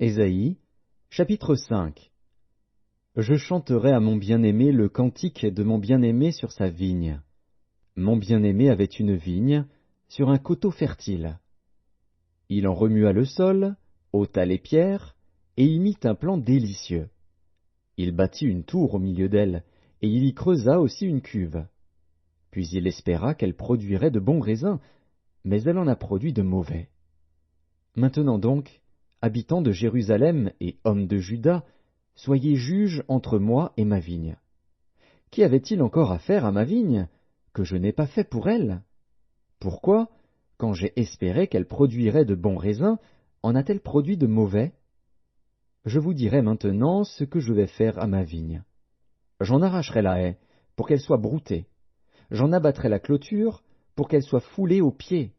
Ésaïe, chapitre 5. Je chanterai à mon bien-aimé le cantique de mon bien-aimé sur sa vigne. Mon bien-aimé avait une vigne sur un coteau fertile. Il en remua le sol, ôta les pierres, et y mit un plan délicieux. Il bâtit une tour au milieu d'elle, et il y creusa aussi une cuve. Puis il espéra qu'elle produirait de bons raisins, mais elle en a produit de mauvais. Maintenant donc, habitants de Jérusalem et hommes de Juda, soyez juges entre moi et ma vigne. Qu'y avait-il encore à faire à ma vigne, que je n'ai pas fait pour elle? Pourquoi, quand j'ai espéré qu'elle produirait de bons raisins, en a-t-elle produit de mauvais? Je vous dirai maintenant ce que je vais faire à ma vigne. J'en arracherai la haie, pour qu'elle soit broutée. J'en abattrai la clôture, pour qu'elle soit foulée aux pieds.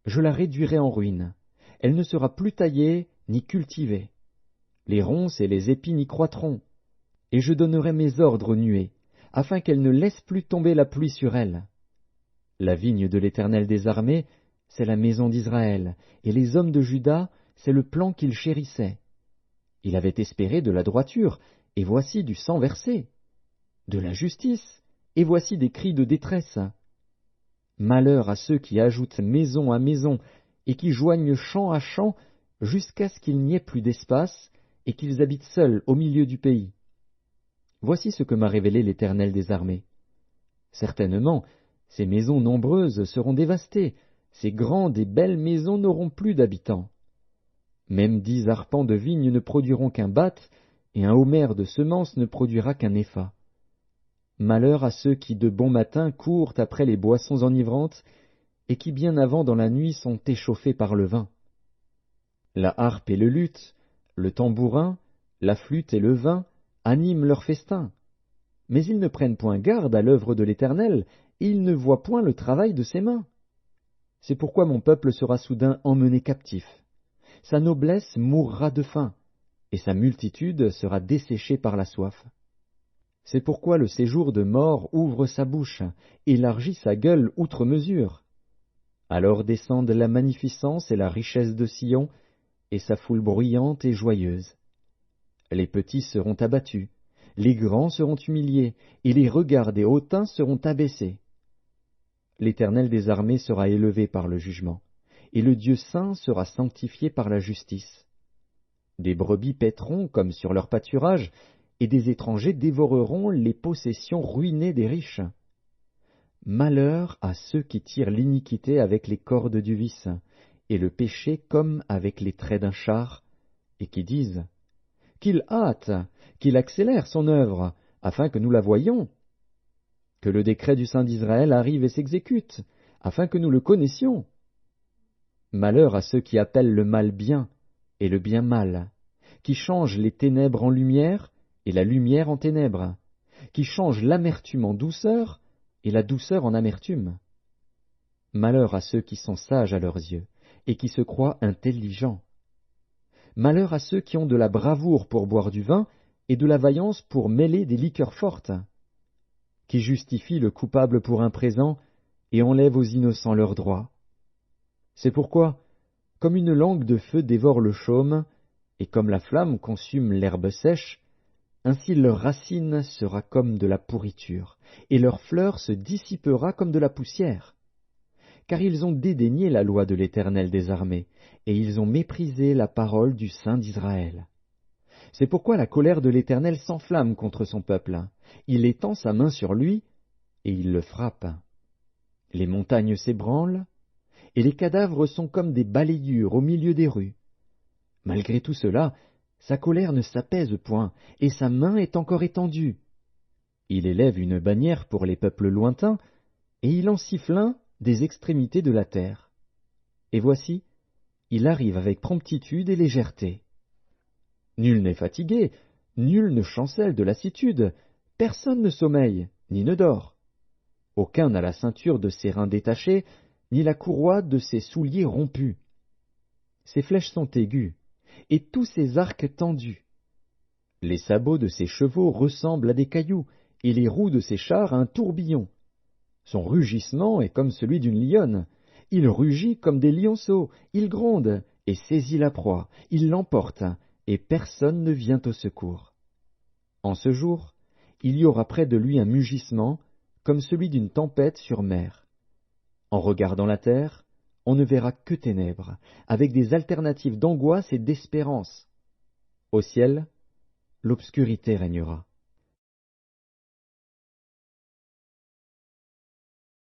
Je la réduirai en ruine. Elle ne sera plus taillée ni cultivée. Les ronces et les épis n'y croîtront. Et je donnerai mes ordres aux nuées, afin qu'elles ne laissent plus tomber la pluie sur elle. La vigne de l'Éternel des armées, c'est la maison d'Israël, et les hommes de Juda, c'est le plan qu'il chérissait. Il avait espéré de la droiture, et voici du sang versé. De la justice, et voici des cris de détresse. Malheur à ceux qui ajoutent maison à maison, et qui joignent champ à champ, jusqu'à ce qu'il n'y ait plus d'espace, et qu'ils habitent seuls au milieu du pays. Voici ce que m'a révélé l'Éternel des armées. Certainement, ces maisons nombreuses seront dévastées, ces grandes et belles maisons n'auront plus d'habitants. Même 10 arpents de vigne ne produiront qu'un bath, et un homer de semences ne produira qu'un épha. Malheur à ceux qui de bon matin courent après les boissons enivrantes, et qui bien avant dans la nuit sont échauffés par le vin. La harpe et le luth, le tambourin, la flûte et le vin animent leur festin. Mais ils ne prennent point garde à l'œuvre de l'Éternel, et ils ne voient point le travail de ses mains. C'est pourquoi mon peuple sera soudain emmené captif. Sa noblesse mourra de faim, et sa multitude sera desséchée par la soif. C'est pourquoi le séjour de mort ouvre sa bouche, élargit sa gueule outre mesure. Alors descendent la magnificence et la richesse de Sion, et sa foule bruyante et joyeuse. Les petits seront abattus, les grands seront humiliés, et les regards des hautains seront abaissés. L'Éternel des armées sera élevé par le jugement, et le Dieu saint sera sanctifié par la justice. Des brebis paîtront comme sur leur pâturage, et des étrangers dévoreront les possessions ruinées des riches. Malheur à ceux qui tirent l'iniquité avec les cordes du vice, et le péché comme avec les traits d'un char, et qui disent « Qu'il hâte, qu'il accélère son œuvre, afin que nous la voyions. Que le décret du Saint d'Israël arrive et s'exécute, afin que nous le connaissions. Malheur à ceux qui appellent le mal bien, et le bien mal, qui changent les ténèbres en lumière, et la lumière en ténèbres, qui changent l'amertume en douceur, et la douceur en amertume. Malheur à ceux qui sont sages à leurs yeux, et qui se croient intelligents. Malheur à ceux qui ont de la bravoure pour boire du vin, et de la vaillance pour mêler des liqueurs fortes, qui justifient le coupable pour un présent, et enlèvent aux innocents leurs droits. C'est pourquoi, comme une langue de feu dévore le chaume, et comme la flamme consume l'herbe sèche, ainsi leur racine sera comme de la pourriture, et leur fleur se dissipera comme de la poussière. Car ils ont dédaigné la loi de l'Éternel des armées, et ils ont méprisé la parole du Saint d'Israël. C'est pourquoi la colère de l'Éternel s'enflamme contre son peuple. Il étend sa main sur lui, et il le frappe. Les montagnes s'ébranlent, et les cadavres sont comme des balayures au milieu des rues. Malgré tout cela, sa colère ne s'apaise point, et sa main est encore étendue. Il élève une bannière pour les peuples lointains, et il en siffle un des extrémités de la terre. Et voici, il arrive avec promptitude et légèreté. Nul n'est fatigué, nul ne chancelle de lassitude, personne ne sommeille, ni ne dort. Aucun n'a la ceinture de ses reins détachée, ni la courroie de ses souliers rompue. Ses flèches sont aiguës, et tous ses arcs tendus. Les sabots de ses chevaux ressemblent à des cailloux, et les roues de ses chars à un tourbillon. Son rugissement est comme celui d'une lionne. Il rugit comme des lionceaux, il gronde, et saisit la proie, il l'emporte, et personne ne vient au secours. En ce jour, il y aura près de lui un mugissement, comme celui d'une tempête sur mer. En regardant la terre, on ne verra que ténèbres, avec des alternatives d'angoisse et d'espérance. Au ciel, l'obscurité régnera.